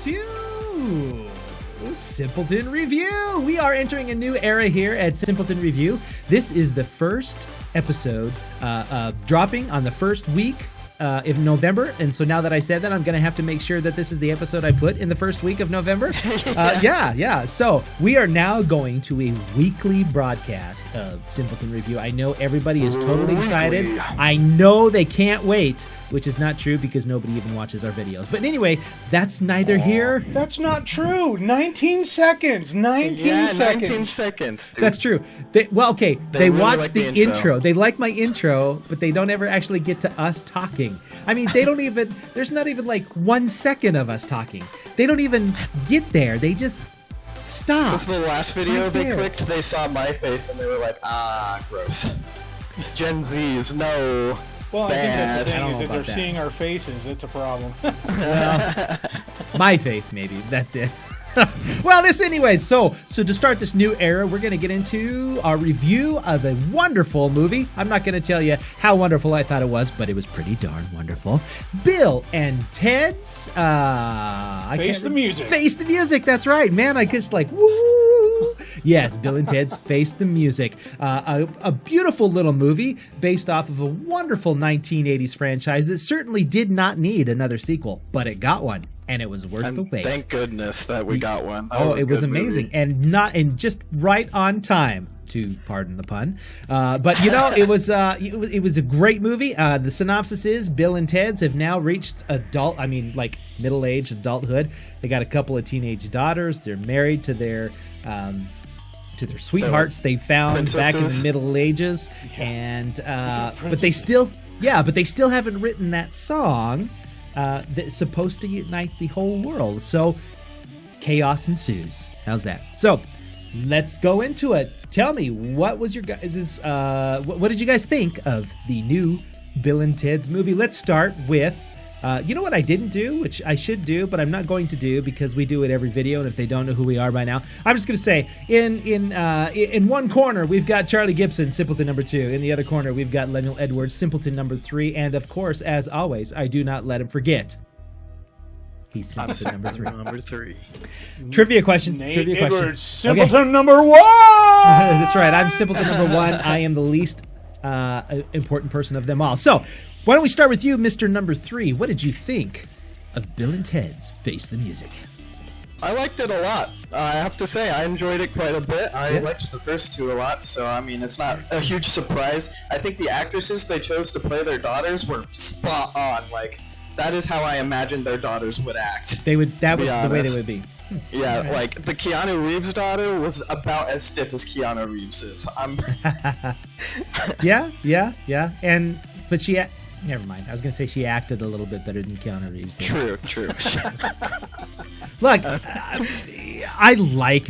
to Simpleton Review. We are entering a new era here at Simpleton Review. This is the first episode dropping on the first week of November, and so now that I said that, I'm going to have to make sure that this is the episode I put in the first week of November. Yeah. So we are now going to a weekly broadcast of Simpleton Review. I know everybody is totally excited. I know they can't wait, which is not true because nobody even watches our videos. But anyway, that's neither here. That's not true. 19 seconds. 19 seconds. Dude. That's true. They really watch like the intro. They like my intro, but they don't ever actually get to us talking. I mean, they don't even, there's not even like 1 second of us talking. They don't even get there. They just stop. This is the last video they clicked, they saw my face and they were like, gross. Gen Zs, no. Well, I think that's the thing, is that they're that. seeing our faces. It's a problem. Well, my face, maybe. That's it. Well, anyways, so to start this new era, we're going to get into our review of a wonderful movie. I'm not going to tell you how wonderful I thought it was, but it was pretty darn wonderful. Bill and Ted's... Face the Music. Face the Music, that's right. Man, I just like, woo! Yes, Bill and Ted's Face the Music. A beautiful little movie based off of a wonderful 1980s franchise that certainly did not need another sequel, but it got one. And it was worth the wait. Thank goodness that we got one. It was amazing, movie. and just right on time, to pardon the pun. But you know, it was a great movie. The synopsis is Bill and Ted's have now reached middle-aged adulthood. They got a couple of teenage daughters. They're married to their sweethearts they found back in the Middle Ages, and but they still haven't written that song. That's supposed to unite the whole world. So chaos ensues. How's that? So let's go into it. Tell me, what was your guys' what did you guys think of the new Bill and Ted's movie? Let's start with you know what I didn't do, which I should do, but I'm not going to do because we do it every video, and if they don't know who we are by now, I'm just going to say, in one corner, we've got Charlie Gibson, Simpleton number 2. In the other corner, we've got Lemuel Edwards, Simpleton number 3. And of course, as always, I do not let him forget, he's Simpleton number 3. Trivia question. Edwards, Simpleton number 1! That's right, I'm Simpleton number 1. I am the least important person of them all. So, why don't we start with you, Mr. Number 3? What did you think of Bill and Ted's Face the Music? I liked it a lot. I have to say, I enjoyed it quite a bit. I liked the first two a lot, so I mean, it's not a huge surprise. I think the actresses they chose to play their daughters were spot on. Like, that is how I imagined their daughters would act. That was the way they would be. Yeah, like the Keanu Reeves daughter was about as stiff as Keanu Reeves is. Yeah. But she... Never mind. I was going to say she acted a little bit better than Keanu Reeves did. True. Look, I like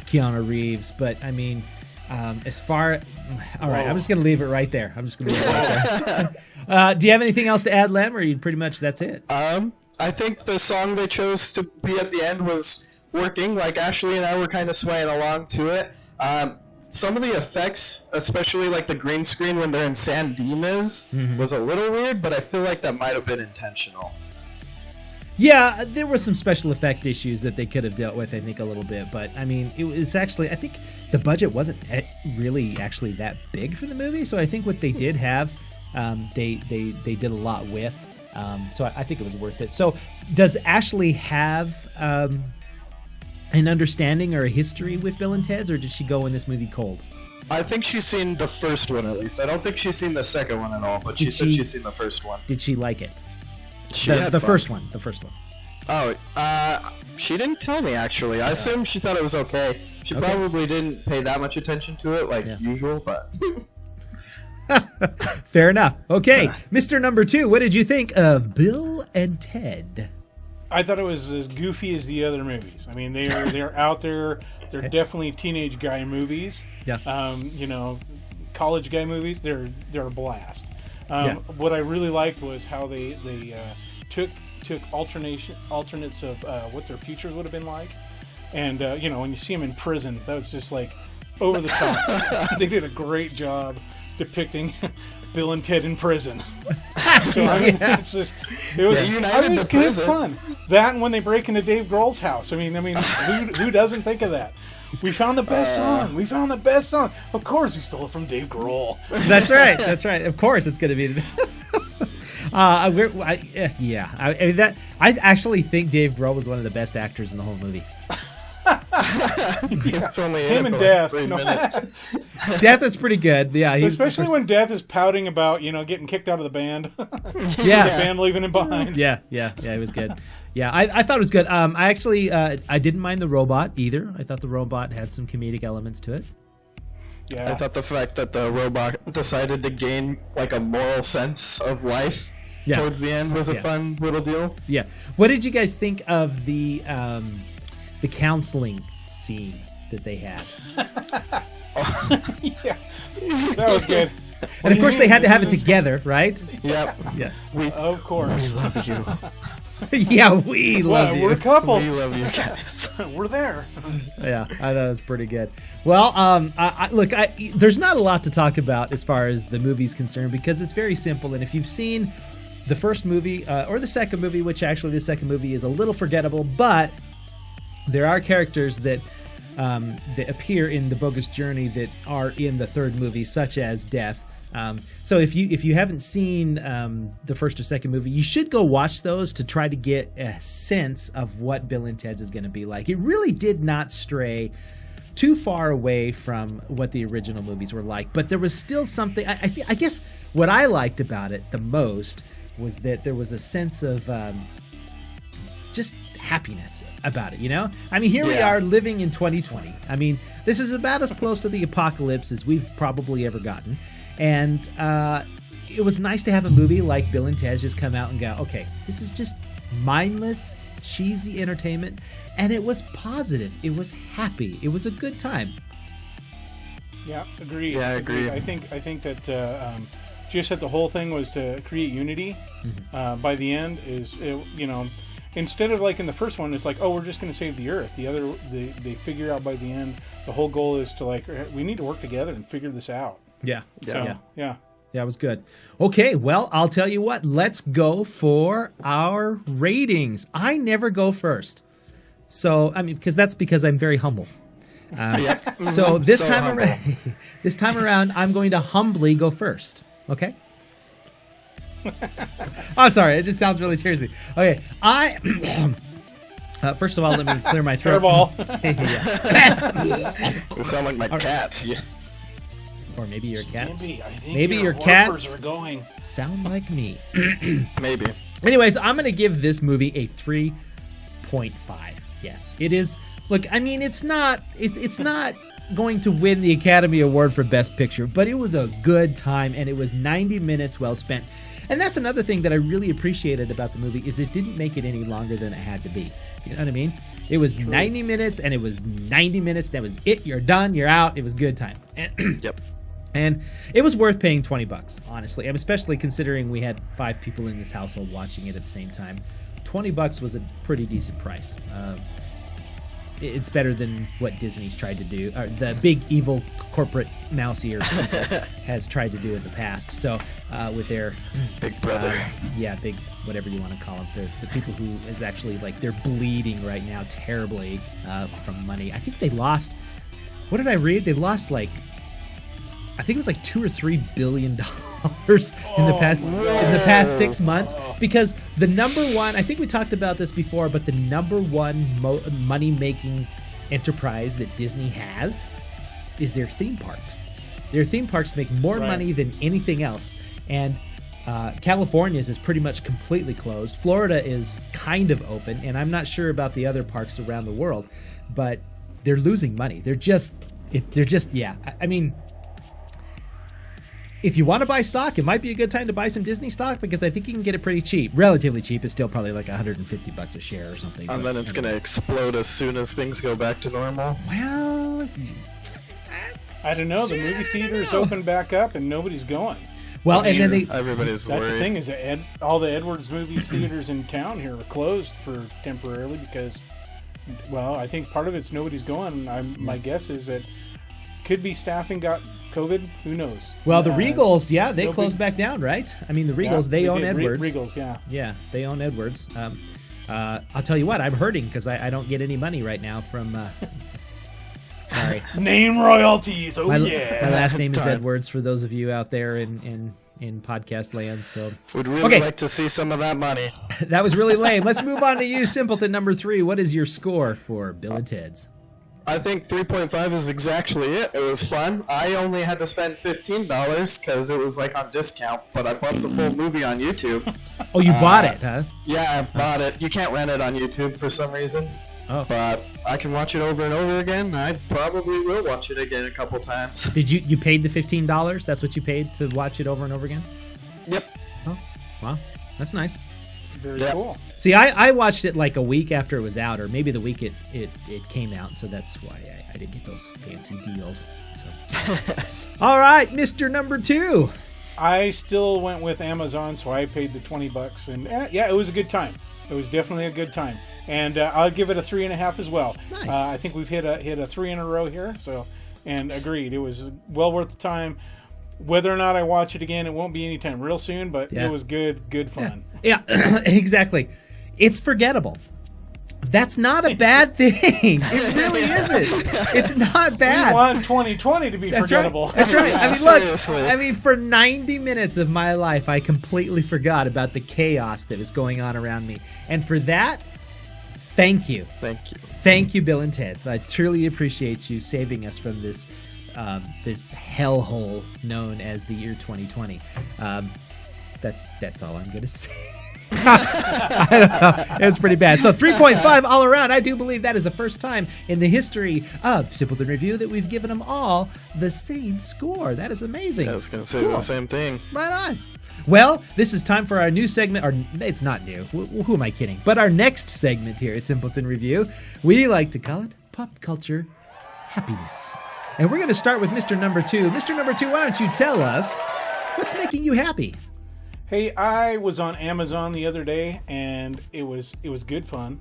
Keanu Reeves, but I mean, as far... All right, I'm just going to leave it right there. Do you have anything else to add, Lem, or you pretty much that's it? I think the song they chose to be at the end was working. Like, Ashley and I were kind of swaying along to it. Some of the effects, especially like the green screen when they're in San Dimas, was a little weird, but I feel like that might have been intentional. Yeah, there were some special effect issues that they could have dealt with, I think, a little bit. But, I mean, it was actually, I think the budget wasn't really actually that big for the movie. So I think what they did have, they did a lot with. So I think it was worth it. So does Ashley have... an understanding or a history with Bill and Ted's, or did she go in this movie cold? I think she's seen the first one at least. I don't think she's seen the second one at all, but she said she's seen the first one. Did she like it? The first one. Oh, she didn't tell me actually. I assume she thought it was okay. She probably didn't pay that much attention to it like usual, but... Fair enough. Okay, Mr. Number 2, what did you think of Bill and Ted? I thought it was as goofy as the other movies. I mean, they're out there. They're definitely teenage guy movies. Yeah. College guy movies. They're a blast. What I really liked was how they took alternates of what their futures would have been like, and when you see them in prison, that was just like over the top. They did a great job depicting Bill and Ted in prison. So I mean, it's just it was good fun. That and when they break into Dave Grohl's house. I mean, who doesn't think of that? We found the best song. We found the best song. Of course, we stole it from Dave Grohl. That's right. That's right. Of course, it's going to be. I actually think Dave Grohl was one of the best actors in the whole movie. It's only him and Death. Death is pretty good. Yeah, especially when Death is pouting about getting kicked out of the band. Yeah, the band leaving him behind. Yeah, it was good. Yeah, I thought it was good. I actually I didn't mind the robot either. I thought the robot had some comedic elements to it. Yeah, I thought the fact that the robot decided to gain like a moral sense of life towards the end was a fun little deal. Yeah. What did you guys think of the counseling scene that they had? Yeah, that was good. And of course they had to have it together, right? Yep. Yeah. Of course. We love you. Yeah, we love you. We're a couple. We love you guys. We're there. Yeah, I thought it was pretty good. Well, look, there's not a lot to talk about as far as the movie's concerned because it's very simple. And if you've seen the first movie or the second movie, which actually the second movie is a little forgettable, but there are characters that appear in the Bogus Journey that are in the third movie, such as Death. So if you haven't seen the first or second movie, you should go watch those to try to get a sense of what Bill and Ted's is going to be like. It really did not stray too far away from what the original movies were like, but there was still something. I guess what I liked about it the most was that there was a sense of just happiness about it, I mean, here we are living in 2020. I mean, this is about as close to the apocalypse as we've probably ever gotten. And it was nice to have a movie like Bill and Ted just come out and go, okay, this is just mindless, cheesy entertainment. And it was positive. It was happy. It was a good time. Yeah, agreed. Yeah, I agree. I think that just that the whole thing was to create unity. By the end instead of like in the first one, it's like, oh, we're just going to save the Earth. They figure out by the end, the whole goal is to like, we need to work together and figure this out. Yeah. Yeah, it was good. Okay, well, I'll tell you what. Let's go for our ratings. I never go first. So, I mean, because I'm very humble. So this time around, I'm going to humbly go first. Okay? I'm sorry. It just sounds really cheesy. Okay, first of all, let me clear my throat. You sound like my cats. Yeah. Or maybe your cats. Maybe your cats are going. Sound like me. Maybe. Anyways, I'm going to give this movie a 3.5. Yes, it is. Look, I mean, it's not going to win the Academy Award for Best Picture, but it was a good time, and it was 90 minutes well spent. And that's another thing that I really appreciated about the movie is it didn't make it any longer than it had to be. You know what I mean? It was 90 minutes, and it was 90 minutes. That was it. You're done. You're out. It was good time. Yep. And it was worth paying $20, honestly. I'm especially considering we had 5 people in this household watching it at the same time. $20 was a pretty decent price. It's better than what Disney's tried to do, or the big evil corporate mouse ear has tried to do in the past. So with their Big Brother, big whatever you want to call it, the people who is actually like they're bleeding right now terribly from money. I think they lost. What did I read? They lost like. I think it was like $2 or $3 billion in the past 6 months, because the number one, I think we talked about this before, but the number one money making enterprise that Disney has is their theme parks. Their theme parks make more money than anything else, and California's is pretty much completely closed. Florida is kind of open, and I'm not sure about the other parks around the world, but they're losing money. I mean. If you want to buy stock, it might be a good time to buy some Disney stock because I think you can get it pretty cheap. Relatively cheap. It's still probably like $150 a share or something. And then it's going to explode as soon as things go back to normal. Well, I don't know. The movie theaters open back up and nobody's going. Well, and then everybody's worried. That's the thing is that all the Edwards movies theaters in town here are closed for temporarily because, well, I think part of it's nobody's going. My guess is that Could be staffing got COVID. Who knows? Well, the Regals, they closed back down, right? I mean, the Regals, they own Edwards. Regals, yeah. Yeah, they own Edwards. I'll tell you what, I'm hurting because I don't get any money right now from... sorry. Name royalties, My last name is Edwards, for those of you out there in podcast land. So would really like to see some of that money. That was really lame. Let's move on to you, Simpleton number 3. What is your score for Bill and Ted's? I think 3.5 is exactly it. It was fun. I only had to spend $15 because it was like on discount, but I bought the full movie on YouTube. Oh, you bought it, huh? Yeah, I bought it. You can't rent it on YouTube for some reason. Oh. But I can watch it over and over again. I probably will watch it again a couple times. Did you paid the $15? That's what you paid to watch it over and over again? Yep. Oh, wow. That's nice. Very cool. See, I watched it like a week after it was out, or maybe the week it came out, so that's why I didn't get those fancy deals. So, all right, Mr. Number 2. I still went with Amazon, so I paid the $20, and it was a good time. It was definitely a good time, and I'll give it a 3.5 as well. Nice. I think we've hit a 3 in a row here, so and agreed. It was well worth the time. Whether or not I watch it again, it won't be anytime real soon, but it was good fun. Yeah, exactly. It's forgettable. That's not a bad thing. It really isn't. It's not bad. We want 2020 to be forgettable. Right. That's right. Yeah, I mean, look. For 90 minutes of my life, I completely forgot about the chaos that was going on around me, and for that, thank you. Thank you. Thank you, Bill and Ted. I truly appreciate you saving us from this hellhole known as the year 2020. That's all I'm going to say. I don't know. It was pretty bad. So 3.5 all around. I do believe that is the first time in the history of Simpleton Review that we've given them all the same score. That is amazing. I was going to say the same thing. Right on. Well, this is time for our new segment, or it's not new. Who am I kidding? But our next segment here at Simpleton Review, we like to call it Pop Culture Happiness. And we're going to start with Mr. Number 2. Mr. Number 2, why don't you tell us what's making you happy? Hey, I was on Amazon the other day, and it was good fun.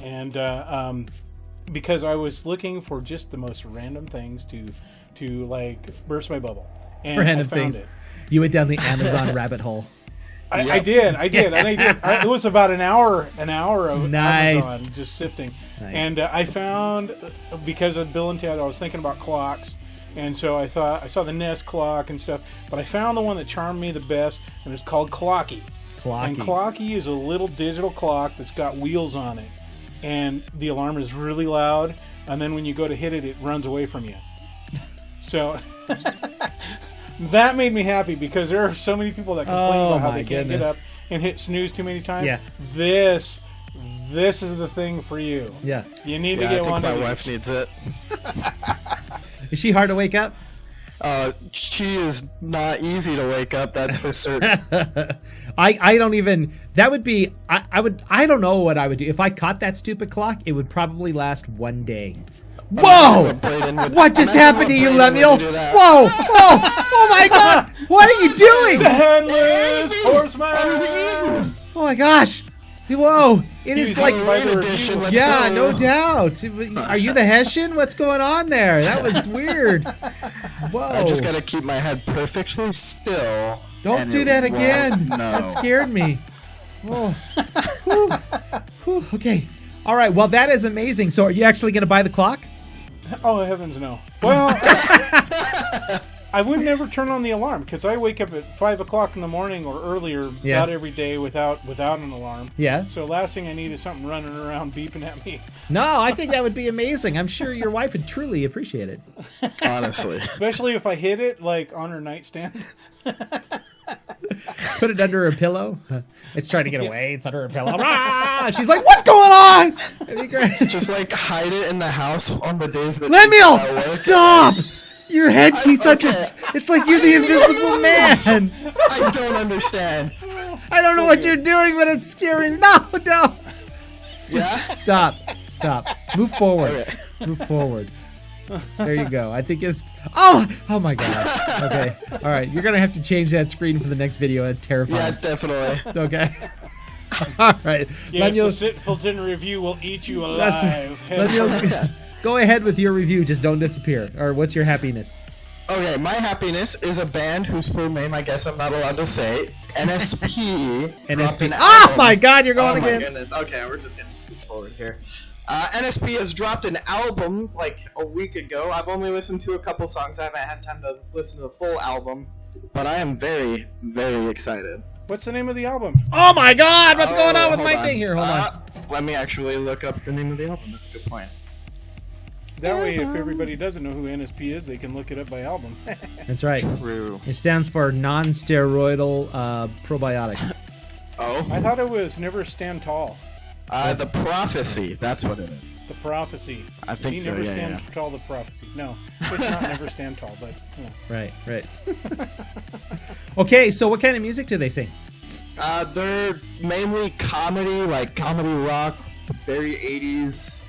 And because I was looking for just the most random things to like burst my bubble. And Random I found things. it. You went down the Amazon rabbit hole. I did, it was about an hour of Nice. Amazon just sifting. Nice. And I found, because of Bill and Ted, I was thinking about clocks. And so I thought, I saw the Nest clock and stuff, but I found the one that charmed me the best, and it's called Clocky. And Clocky is a little digital clock that's got wheels on it. And the alarm is really loud, and then when you go to hit it, it runs away from you. So that made me happy, because there are so many people that complain about how they can't get up and hit snooze too many times. Yeah. This is the thing for you. Yeah. You need to get one of my these. wife needs it. Is she hard to wake up? She is not easy to wake up, that's for certain. I don't even, that would be, I don't know what I would do. If I caught that stupid clock, it would probably last one day. Whoa! What just happened to you, Lemuel? Whoa! Oh my God! What are you doing? Headless horseman! Oh my gosh! Whoa! It is like, edition. yeah, no doubt. Are you the Hessian? What's going on there? That was weird. Whoa! I just gotta keep my head perfectly still. Don't do that again. No. That scared me. Whoa. Whew. Whew. Okay. All right. Well, that is amazing. So, are you actually going to buy the clock? Oh, heavens no. Well, I would never turn on the alarm, because I wake up at 5 o'clock in the morning or earlier about every day without an alarm. Yeah. So last thing I need is something running around beeping at me. No, I think that would be amazing. I'm sure your wife would truly appreciate it. Honestly. Especially if I hit it like on her nightstand. Put it under her pillow. It's trying to get away. It's under her pillow. Ah! She's like, "What's going on?" That'd be great. Just like hide it in the house on the days that Lemuel, stop! Your head keeps on just. It's like you're the invisible man. I don't understand. I don't know what you're doing, but it's scary. No. Just stop. Move forward. Okay. Move forward. There you go. I think it's. Oh my God. Okay. All right. You're gonna have to change that screen for the next video. That's terrifying. Yeah, definitely. Okay. All right. Yes, the Simpleton Review will eat you alive. go ahead with your review. Just don't disappear. Or what's your happiness? Okay, my happiness is a band whose full name I guess I'm not allowed to say. NSP. NSP. Oh my God, you're going again. Oh my goodness. Okay, we're just gonna scoot forward here. NSP has dropped an album like a week ago. I've only listened to a couple songs. I haven't had time to listen to the full album, but I am very, very excited. What's the name of the album? Oh my God, what's going on with my thing here? Hold on. Let me actually look up the name of the album. That's a good point. That way, if everybody doesn't know who NSP is, they can look it up by album. That's right. True. It stands for non-steroidal probiotics. Oh. I thought it was Never Stand Tall. The Prophecy. That's what it is. The Prophecy. I think so, Never yeah, Stand yeah. Tall, the Prophecy. No, it's not Never Stand Tall, but... Right. Okay, so what kind of music do they sing? They're mainly comedy, like comedy rock, very 80s.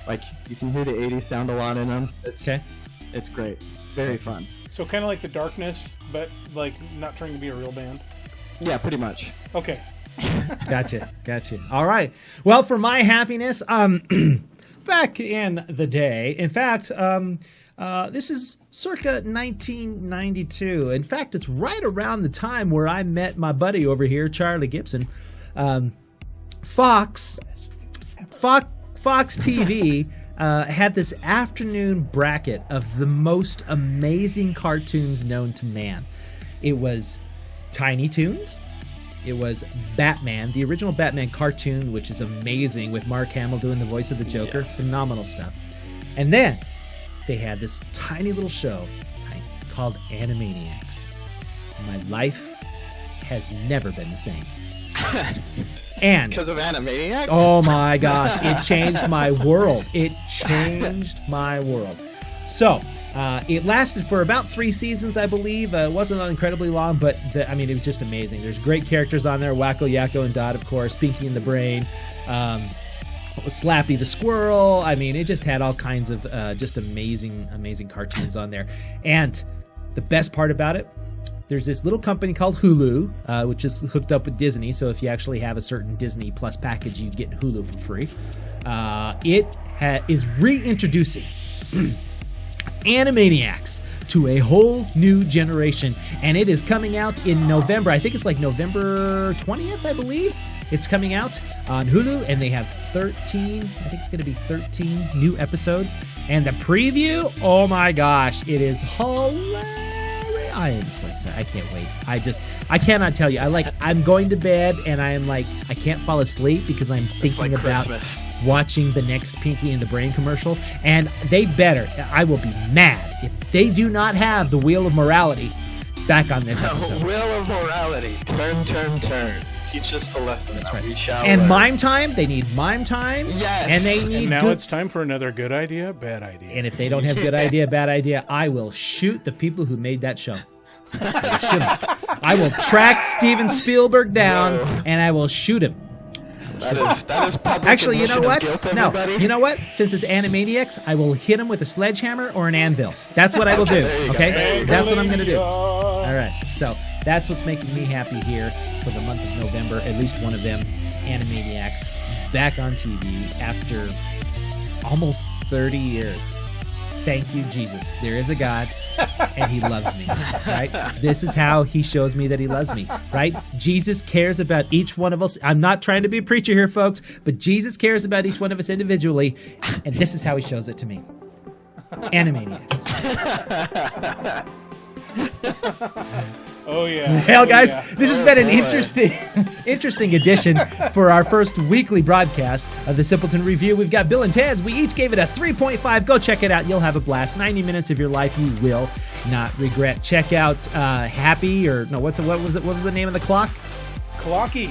Like, you can hear the 80s sound a lot in them. It's great. Very fun. So kind of like The Darkness, but like not trying to be a real band? Yeah, pretty much. Okay. Gotcha. All right. Well, for my happiness, back in the day, in fact, this is circa 1992. In fact, it's right around the time where I met my buddy over here, Charlie Gibson. Fox TV had this afternoon bracket of the most amazing cartoons known to man. It was Tiny Toons. It was Batman, the original Batman cartoon, which is amazing, with Mark Hamill doing the voice of the Joker. Yes. Phenomenal stuff. And then they had this tiny little show called Animaniacs. My life has never been the same. And because of Animaniacs? Oh my gosh, it changed my world. So, it lasted for about 3 seasons, I believe. It wasn't incredibly long, but it was just amazing. There's great characters on there. Wacko, Yakko, and Dot, of course. Pinky and the Brain. Slappy the Squirrel. It just had all kinds of just amazing cartoons on there. And the best part about it, there's this little company called Hulu, which is hooked up with Disney. So if you actually have a certain Disney Plus package, you get Hulu for free. It is reintroducing Animaniacs to a whole new generation, and it is coming out in November. I think it's like November 20th, I believe. It's coming out on Hulu, and they have 13, I think it's going to be 13 new episodes. And the preview, oh my gosh, it is hilarious. I am so excited. I can't wait. I cannot tell you. I'm going to bed, and I am like, I can't fall asleep because I'm thinking about watching the next Pinky and the Brain commercial. And I will be mad if they do not have the Wheel of Morality back on this episode. Wheel of Morality. Turn. Teach us the lesson. That's right. We shall and learn. Mime Time. They need Mime Time. Yes. And they need. And now it's time for another good idea, bad idea. And if they don't have good idea, bad idea, I will shoot the people who made that show. I will track Steven Spielberg down, and I will shoot him. That is public. Actually, you know what? Guilt, no, you know what? Since it's Animaniacs, I will hit him with a sledgehammer or an anvil. That's what I will do. Okay, that's what I'm going to do. All right. So that's what's making me happy here for the month of November. At least one of them, Animaniacs, back on TV after almost 30 years. Thank you, Jesus. There is a God, and he loves me, right? This is how he shows me that he loves me, right? Jesus cares about each one of us. I'm not trying to be a preacher here, folks, but Jesus cares about each one of us individually, and this is how he shows it to me. Animaniacs. Oh yeah. Well, guys, yeah. this has been an interesting edition for our first weekly broadcast of the Simpleton Review. We've got Bill and Ted's. We each gave it a 3.5. Go check it out. You'll have a blast. 90 minutes of your life you will not regret. Check out Happy, or no, what was the name of the clock? Clocky.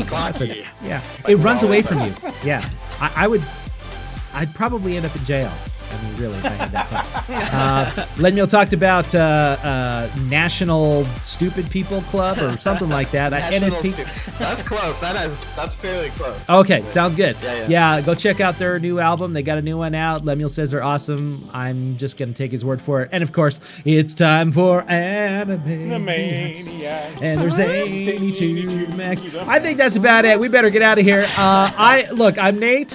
That's it. Yeah. It runs away from you. Yeah. I'd probably end up in jail. Really, if I had that fun. Lemuel talked about National Stupid People Club or something like that. NSP. That's close. That's fairly close. Okay, sounds good. Yeah. Go check out their new album. They got a new one out. Lemuel says they're awesome. I'm just going to take his word for it. And, of course, it's time for Animaniacs. And there's Zany to Max. I think that's about it. We better get out of here. I'm Nate,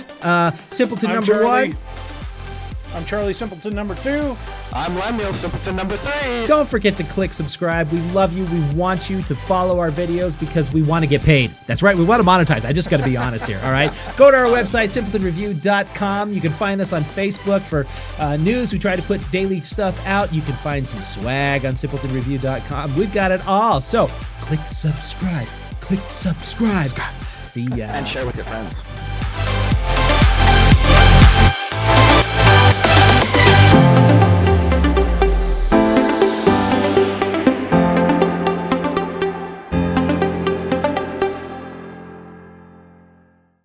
Simpleton I'm number Charlie. 1. I'm Charlie Simpleton number 2. I'm Lemuel Simpleton number 3. Don't forget to click subscribe. We love you. We want you to follow our videos because we want to get paid. That's right. We want to monetize. I just got to be honest here. All right. Go to our website, simpletonreview.com. You can find us on Facebook for news. We try to put daily stuff out. You can find some swag on simpletonreview.com. We've got it all. So click subscribe. Click subscribe. See ya. And share with your friends.